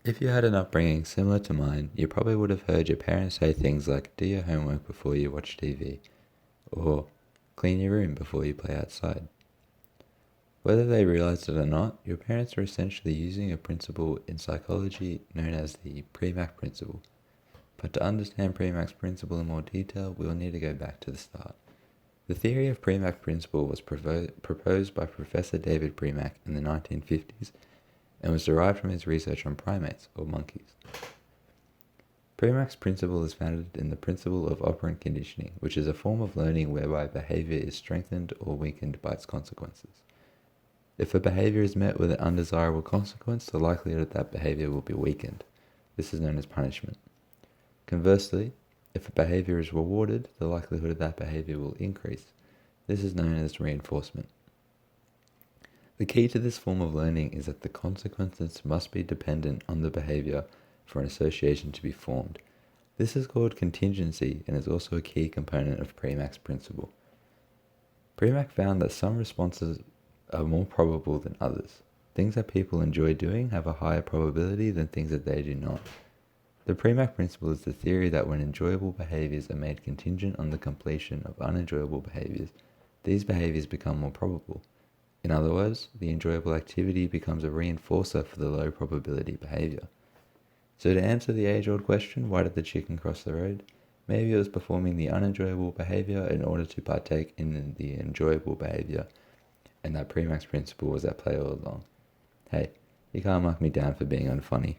If you had an upbringing similar to mine, you probably would have heard your parents say things like, do your homework before you watch TV, or clean your room before you play outside. Whether they realized it or not, your parents are essentially using a principle in psychology known as the Premack principle. But to understand Premack's principle in more detail, we will need to go back to the start. The theory of Premack principle was proposed by Professor David Premack in the 1950s and was derived from his research on primates, or monkeys. Premack's principle is founded in the principle of operant conditioning, which is a form of learning whereby behavior is strengthened or weakened by its consequences. If a behavior is met with an undesirable consequence, the likelihood of that behavior will be weakened. This is known as punishment. Conversely, if a behavior is rewarded, the likelihood of that behavior will increase. This is known as reinforcement. The key to this form of learning is that the consequences must be dependent on the behavior for an association to be formed. This is called contingency and is also a key component of Premack's principle. Premack found that some responses are more probable than others. Things that people enjoy doing have a higher probability than things that they do not. The Premack principle is the theory that when enjoyable behaviors are made contingent on the completion of unenjoyable behaviors, these behaviors become more probable. In other words, the enjoyable activity becomes a reinforcer for the low probability behavior. So to answer the age-old question, why did the chicken cross the road? Maybe it was performing the unenjoyable behavior in order to partake in the enjoyable behavior, and that Premack's principle was at play all along. Hey, you can't mark me down for being unfunny.